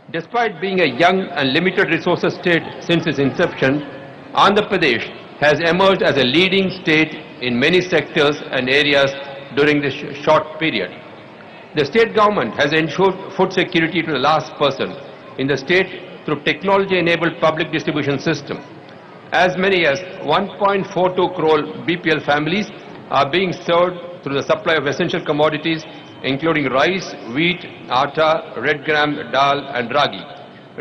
Despite being a young and limited resources state since its inception, Andhra Pradesh has emerged as a leading state in many sectors and areas during this short period. The state government has ensured food security to the last person in the state through technology-enabled public distribution system. As many as 1.42 crore BPL families are being served through the supply of essential commodities including rice, wheat, atta, red gram dal and ragi.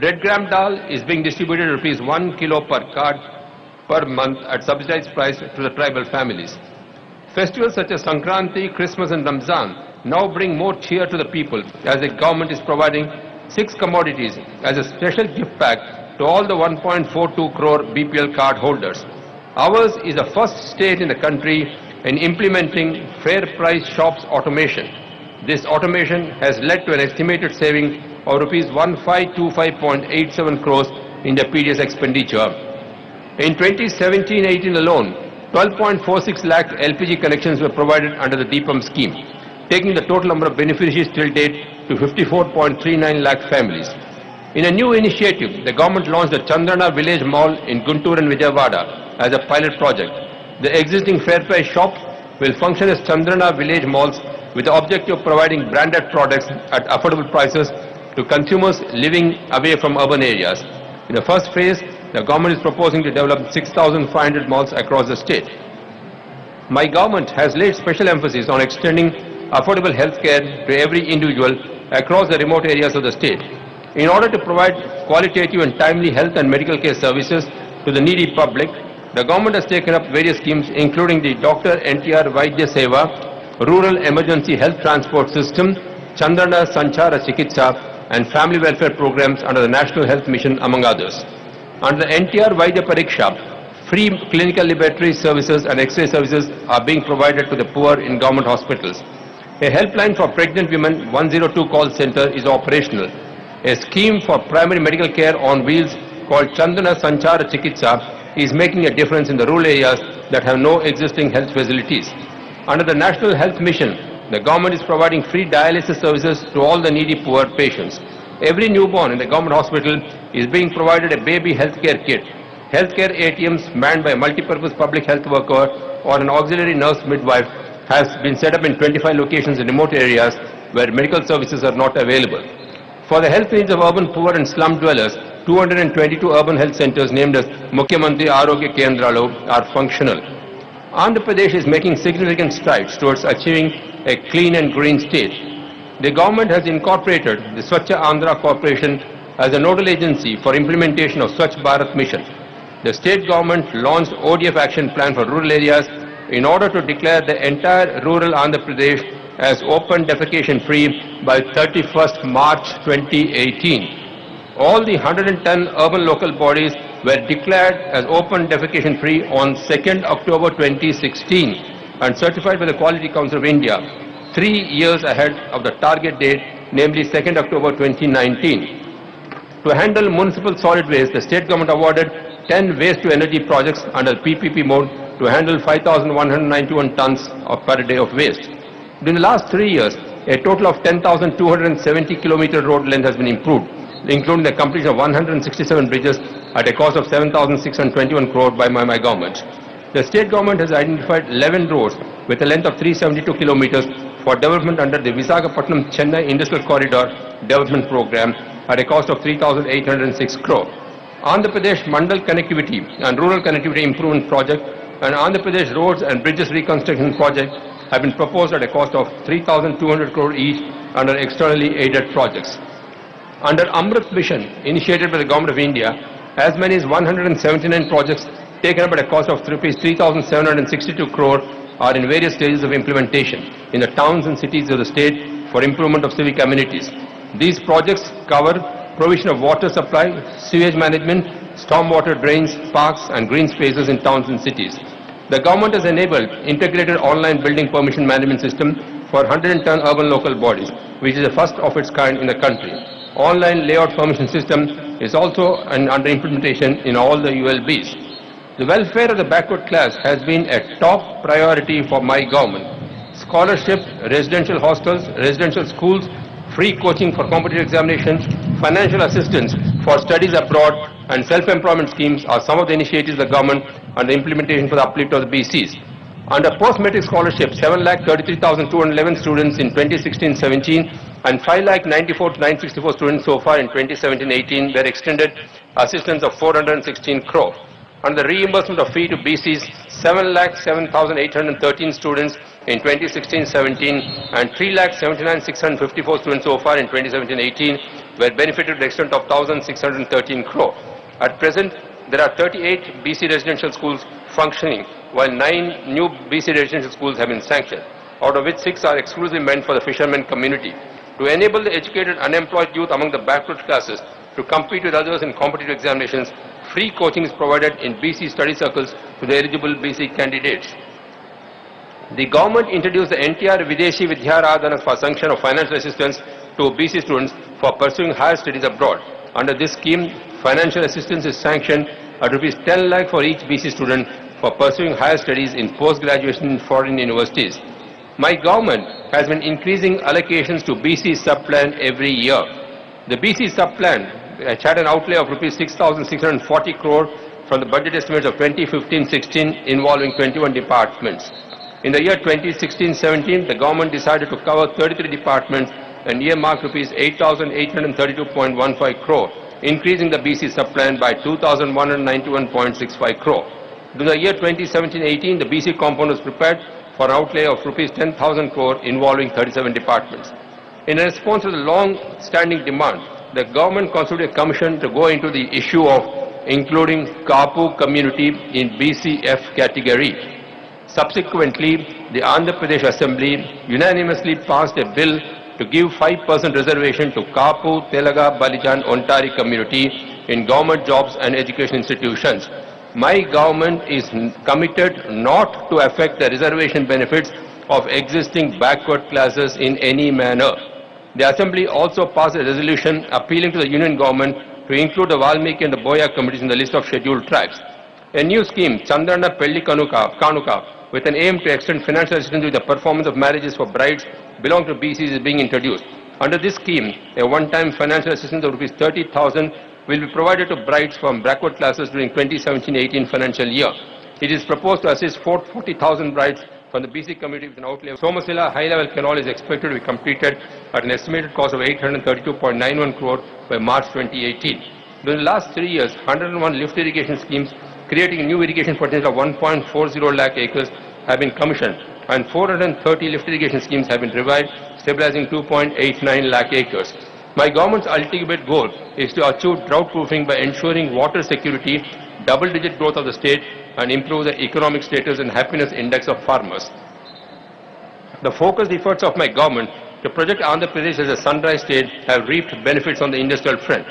Red gram dal is being distributed at ₹1 kilo per card per month at subsidized price to the tribal families. Festivals such as Sankranti, Christmas and Ramzan now bring more cheer to the people as the government is providing 6 commodities as a special gift pack to all the 1.42 crore BPL card holders. Ours is the first state in the country in implementing fair price shops automation. This automation has led to an estimated saving of ₹1525.87 crores in the previous expenditure. In 2017-18 alone, 12.46 lakh LPG connections were provided under the Deepam scheme, taking the total number of beneficiaries till date to 54.39 lakh families. In a new initiative, the government launched the Chandrana Village Mall in Guntur and Vijayawada as a pilot project. The existing fair price shops will function as Chandrana Village Malls with the objective of providing branded products at affordable prices to consumers living away from urban areas. In the first phase, the government is proposing to develop 6,500 malls across the state. My government has laid special emphasis on extending affordable health care to every individual across the remote areas of the state. In order to provide qualitative and timely health and medical care services to the needy public, the government has taken up various schemes including the Dr. NTR Vaidya Seva, Rural Emergency Health Transport System, Chandrana Sanchara Chikitsa and family welfare programs under the National Health Mission among others. Under the NTR Vaidya Pariksha, free clinical laboratory services and X-ray services are being provided to the poor in government hospitals. A helpline for pregnant women 102 call center is operational. A scheme for primary medical care on wheels called Chandana Sanchara Chikitsa is making a difference in the rural areas that have no existing health facilities. Under the National Health Mission, the government is providing free dialysis services to all the needy poor patients. Every newborn in the government hospital is being provided a baby healthcare kit. Healthcare ATMs manned by a multi-purpose public health worker or an auxiliary nurse midwife has been set up in 25 locations in remote areas where medical services are not available. For the health needs of urban poor and slum dwellers, 222 urban health centers named as Mukhyamantri Arogya Kendralu are functional. Andhra Pradesh is making significant strides towards achieving a clean and green state. The government has incorporated the Swachha Andhra Corporation as a nodal agency for implementation of Swachh Bharat Mission. The state government launched ODF action plan for rural areas in order to declare the entire rural Andhra Pradesh as open defecation free by 31st March 2018. All the 110 urban local bodies were declared as open defecation free on 2nd October 2016 and certified by the Quality Council of India 3 years ahead of the target date, namely 2nd October 2019. To handle municipal solid waste, the state government awarded 10 waste-to-energy projects under PPP mode to handle 5,191 tons per day of waste. During the last 3 years, a total of 10,270 kilometer road length has been improved, including the completion of 167 bridges at a cost of 7,621 crore by my government. The state government has identified 11 roads with a length of 372 kilometers for development under the Visakhapatnam-Chennai Industrial Corridor Development Program at a cost of 3,806 crore. Andhra Pradesh Mandal Connectivity and Rural Connectivity Improvement Project and Andhra Pradesh Roads and Bridges Reconstruction Project have been proposed at a cost of 3,200 crore each under externally aided projects. Under Amrit Mission, initiated by the Government of India, as many as 179 projects taken up at a cost of ₹3,762 crore are in various stages of implementation in the towns and cities of the state for improvement of civic amenities. These projects cover provision of water supply, sewage management, stormwater drains, parks and green spaces in towns and cities. The government has enabled integrated online building permission management system for 110 urban local bodies, which is the first of its kind in the country. Online layout permission system is also under implementation in all the ULBs. The welfare of the backward class has been a top priority for my government. Scholarship, residential hostels, residential schools, free coaching for competitive examinations, financial assistance for studies abroad, and self-employment schemes are some of the initiatives of the government and the implementation for the uplift of the BCs. Under post-metric scholarship, 7,33,211 students in 2016-17 and 5,94,964 students so far in 2017-18 were extended assistance of 416 crore. Under the reimbursement of fee to BCs, 7,07,813 students in 2016-17 and 3,79,654 students so far in 2017-18 were benefited to the extent of 1,613 crore. At present, there are 38 BC residential schools functioning, while 9 new BC residential schools have been sanctioned, out of which 6 are exclusively meant for the fishermen community. To enable the educated unemployed youth among the backward classes to compete with others in competitive examinations, free coaching is provided in BC study circles to the eligible BC candidates. The government introduced the NTR Videshi Vidyaradhana for sanction of financial assistance to BC students for pursuing higher studies abroad. Under this scheme, financial assistance is sanctioned at ₹10 lakh for each BC student for pursuing higher studies in post-graduation in foreign universities. My government has been increasing allocations to BC sub-plan every year. The BC sub-plan had an outlay of ₹6,640 crore from the budget estimates of 2015-16 involving 21 departments. In the year 2016-17, the government decided to cover 33 departments and earmarked ₹8,832.15 crore, increasing the BC sub-plan by 2,191.65 crore. During the year 2017-18, the BC component was prepared for an outlay of ₹10,000 crore involving 37 departments. In response to the long-standing demand, the government constituted a commission to go into the issue of including Kapu community in BCF category. Subsequently, the Andhra Pradesh Assembly unanimously passed a bill to give 5% reservation to Kapu, Telaga, Balijan, Ontari community in government jobs and education institutions. My government is committed not to affect the reservation benefits of existing backward classes in any manner. The Assembly also passed a resolution appealing to the Union government to include the Valmiki and the Boya communities in the list of scheduled tribes. A new scheme, Chandrana Pelli Kanuka, with an aim to extend financial assistance with the performance of marriages for brides belonging to BCs is being introduced. Under this scheme, a one-time financial assistance of ₹30,000 will be provided to brides from backward classes during 2017-18 financial year. It is proposed to assist 40,000 brides from the BC community with an outlay of Somasila high-level canal is expected to be completed at an estimated cost of 832.91 crore by March 2018. During the last 3 years, 101 lift irrigation schemes creating a new irrigation potential of 1.40 lakh acres have been commissioned, and 430 lift irrigation schemes have been revived, stabilizing 2.89 lakh acres. My government's ultimate goal is to achieve drought proofing by ensuring water security, double-digit growth of the state, and improve the economic status and happiness index of farmers. The focused efforts of my government to project Andhra Pradesh as a sunrise state have reaped benefits on the industrial front.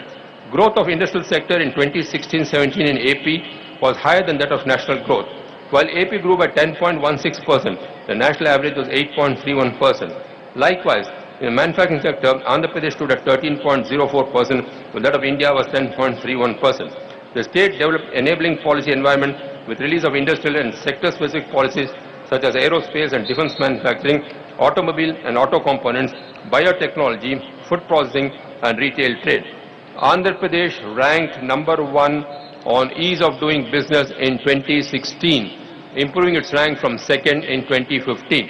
Growth of industrial sector in 2016-17 in AP was higher than that of national growth. While AP grew by 10.16%, the national average was 8.31%. Likewise, in the manufacturing sector, Andhra Pradesh stood at 13.04%, while that of India was 10.31%. The state developed enabling policy environment with release of industrial and sector-specific policies such as aerospace and defense manufacturing, automobile and auto components, biotechnology, food processing, and retail trade. Andhra Pradesh ranked number 1 on ease of doing business in 2016, improving its rank from second in 2015.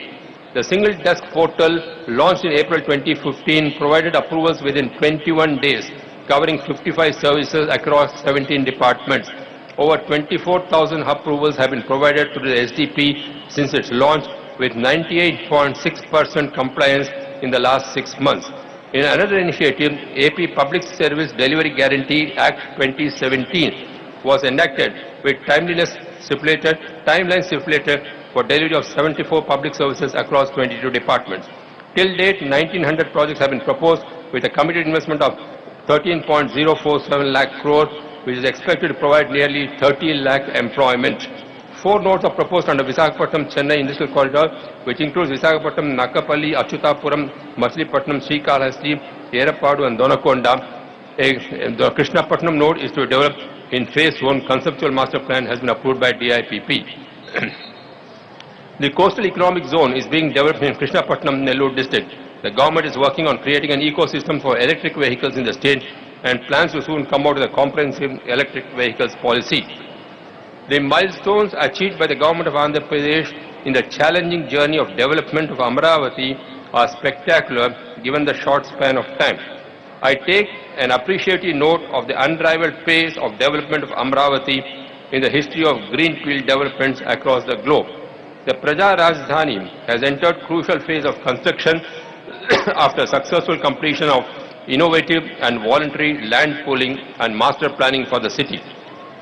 The single desk portal launched in April 2015 provided approvals within 21 days, covering 55 services across 17 departments. Over 24,000 approvals have been provided to the SDP since its launch, with 98.6% compliance in the last 6 months. In another initiative, AP Public Service Delivery Guarantee Act 2017 was enacted with timelines stipulated for delivery of 74 public services across 22 departments. Till date, 1,900 projects have been proposed with a committed investment of 13.047 lakh crore, which is expected to provide nearly 30 lakh employment. 4 nodes are proposed under Visakhapatnam-Chennai Industrial Corridor, which includes Visakhapatnam, Nakapalli, Achutapuram, Machilipatnam, Srikalahasti, Erapadu and Donakonda. The Krishnapatnam node is to be developed in phase 1. Conceptual master plan has been approved by DIPP. The coastal economic zone is being developed in Krishnapatnam, Nellore district. The government is working on creating an ecosystem for electric vehicles in the state and plans to soon come out with a comprehensive electric vehicles policy. The milestones achieved by the government of Andhra Pradesh in the challenging journey of development of Amaravati are spectacular given the short span of time. I take an appreciative note of the unrivaled pace of development of Amaravati in the history of greenfield developments across the globe. The Praja Rajdhani has entered crucial phase of construction after successful completion of innovative and voluntary land pooling and master planning for the city.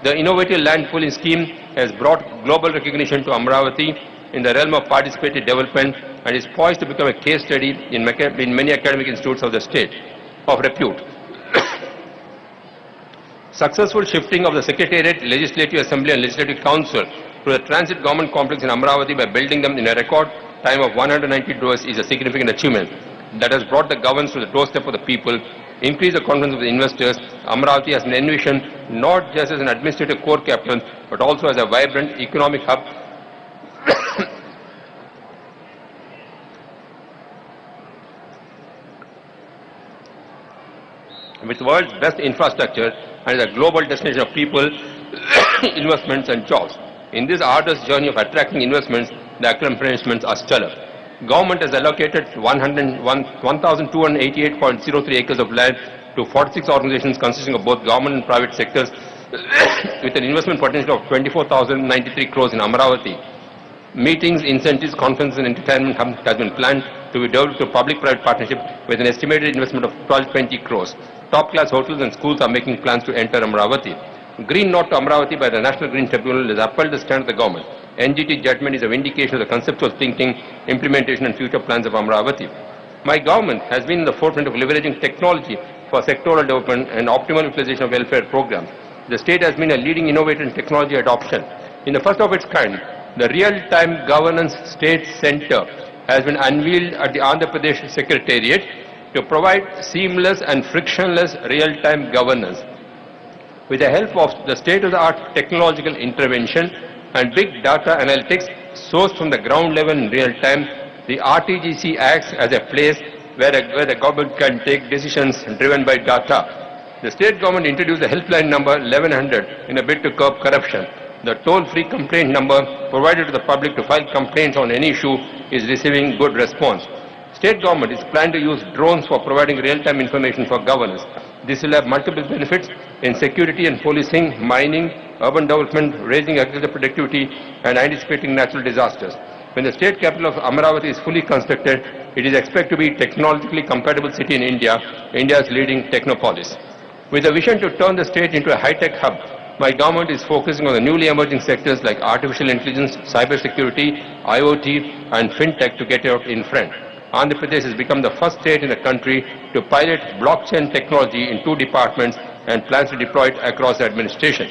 The innovative land pooling scheme has brought global recognition to Amaravati in the realm of participative development and is poised to become a case study in many academic institutes of the state of repute. Successful shifting of the Secretariat, Legislative Assembly and Legislative Council to the transit government complex in Amaravati by building them in a record time of 190 days is a significant achievement that has brought the governance to the doorstep of the people, increased the confidence of the investors. Amaravati has been envisioned not just as an administrative core capital but also as a vibrant economic hub with the world's best infrastructure and is a global destination of people, investments and jobs. In this arduous journey of attracting investments, the accomplishments are stellar. Government has allocated 1,288.03 acres of land to 46 organizations consisting of both government and private sectors with an investment potential of 24,093 crores in Amaravati. Meetings, incentives, conferences and entertainment has been planned to be developed through public-private partnership with an estimated investment of 1220 crores. Top-class hotels and schools are making plans to enter Amaravati. Green Note to Amaravati by the National Green Tribunal has upheld the stand of the government. NGT judgment is a vindication of the conceptual thinking, implementation and future plans of Amaravati. My government has been in the forefront of leveraging technology for sectoral development and optimal utilization of welfare programs. The state has been a leading innovator in technology adoption. In the first of its kind, the Real-Time Governance State Center has been unveiled at the Andhra Pradesh Secretariat to provide seamless and frictionless real-time governance. With the help of the state-of-the-art technological intervention and big data analytics sourced from the ground level in real time, the RTGC acts as a place where the government can take decisions driven by data. The state government introduced the helpline number 1100 in a bid to curb corruption. The toll-free complaint number provided to the public to file complaints on any issue is receiving good response. State government is planning to use drones for providing real-time information for governance. This will have multiple benefits in security and policing, mining, urban development, raising agricultural productivity and anticipating natural disasters. When the state capital of Amaravati is fully constructed, it is expected to be a technologically compatible city in India, India's leading technopolis. With a vision to turn the state into a high-tech hub, my government is focusing on the newly emerging sectors like artificial intelligence, cybersecurity, IoT and fintech to get out in front. Andhra Pradesh has become the first state in the country to pilot blockchain technology in 2 departments and plans to deploy it across the administration.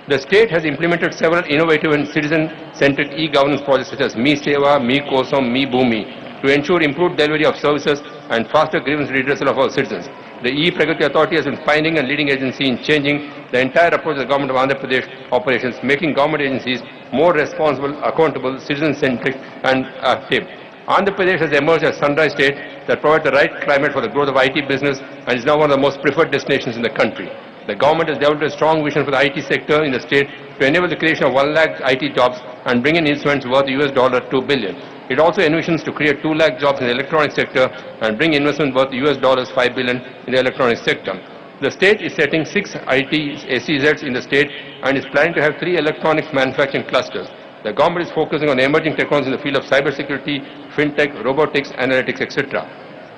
The state has implemented several innovative and citizen-centric e-governance projects such as Me Seva, Me Kosam, Me Bhumi to ensure improved delivery of services and faster grievance redressal of our citizens. The E-Pragati Authority has been pioneering and leading agency in changing the entire approach of the government of Andhra Pradesh operations, making government agencies more responsible, accountable, citizen-centric and active. Andhra Pradesh has emerged as a sunrise state that provides the right climate for the growth of IT business and is now one of the most preferred destinations in the country. The government has developed a strong vision for the IT sector in the state to enable the creation of 1 lakh IT jobs and bring in investments worth $2 billion. It also envisions to create 2 lakh jobs in the electronic sector and bring investment worth $5 billion in the electronic sector. The state is setting 6 IT SEZs in the state and is planning to have 3 electronics manufacturing clusters. The government is focusing on emerging technologies in the field of cybersecurity, fintech, robotics, analytics, etc.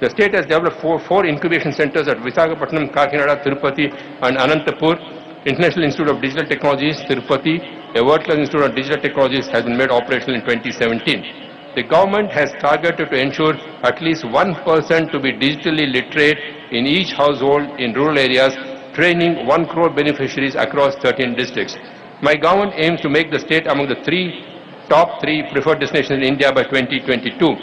The state has developed four incubation centers at Visakhapatnam, Kakinada, Tirupati and Anantapur. International Institute of Digital Technologies, Tirupati, a world-class institute of digital technologies, has been made operational in 2017. The government has targeted to ensure at least 1% to be digitally literate in each household in rural areas, training 1 crore beneficiaries across 13 districts. My government aims to make the state among the top 3 preferred destinations in India by 2022.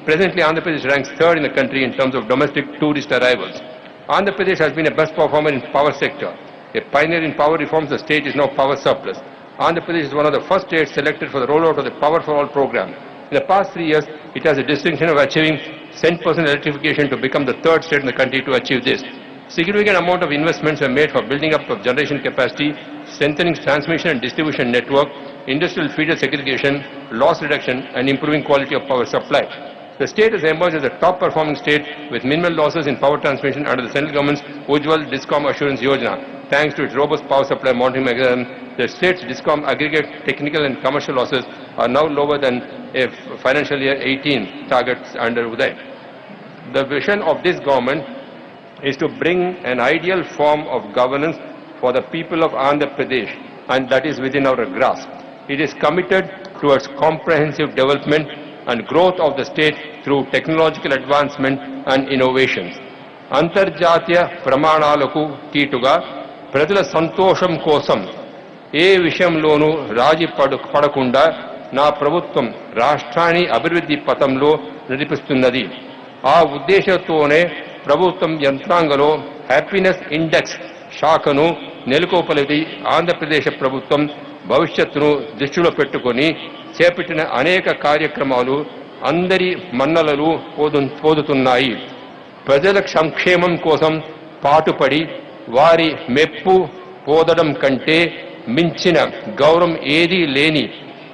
Presently, Andhra Pradesh ranks 3rd in the country in terms of domestic tourist arrivals. Andhra Pradesh has been a best performer in power sector. A pioneer in power reforms, the state is now power surplus. Andhra Pradesh is one of the first states selected for the rollout of the Power for All program. In the past 3 years, it has the distinction of achieving 100% electrification to become the 3rd state in the country to achieve this. Significant amount of investments were made for building up of generation capacity, strengthening transmission and distribution network, industrial feeder segregation, loss reduction, and improving quality of power supply. The state has emerged as a top-performing state with minimal losses in power transmission under the central government's Ujjwal Discom Assurance Yojana. Thanks to its robust power supply monitoring mechanism, the state's Discom aggregate technical and commercial losses are now lower than a financial year 18 targets under Uday. The vision of this government is to bring an ideal form of governance for the people of Andhra Pradesh, and that is within our grasp. It is committed towards comprehensive development and growth of the state through technological advancement and innovations. అంతర్జాతీయ ప్రమాణాలకు కీటుగా ప్రజల సంతోషం కోసం ఏ విషయంలోనూ రాజీ పడకుండా నా ప్రభుత్వం రాష్ట్రాన్ని అభివృద్ధి పథంలో నడిపిస్తున్నది. ఆ ఉద్దేశంతోనే ప్రభుత్వం యంత్రాంగంలో హ్యాపీనెస్ ఇండెక్స్ శాఖను నెలకొల్పి ఆంధ్రప్రదేశ్ ప్రభుత్వం భవిష్యత్తును దృష్టిలో పెట్టుకొని చేపట్టిన అనేక కార్యక్రమాలు అందరి మన్ననలు పొందుతున్నాయి. ప్రజల సంక్షేమం కోసం పాటుపడి వారి మెప్పు పొందడం కంటే మించిన గౌరవం ఏదీ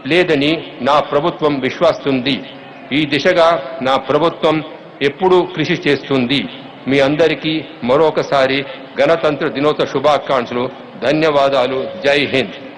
లేదని నా ప్రభుత్వం విశ్వసిస్తుంది. ఈ దిశగా నా ప్రభుత్వం ఎప్పుడూ కృషి చేస్తుంది. మీ అందరికీ మరొకసారి గణతంత్ర దినోత్సవ శుభాకాంక్షలు. ధన్యవాదాలు. జై హింద్.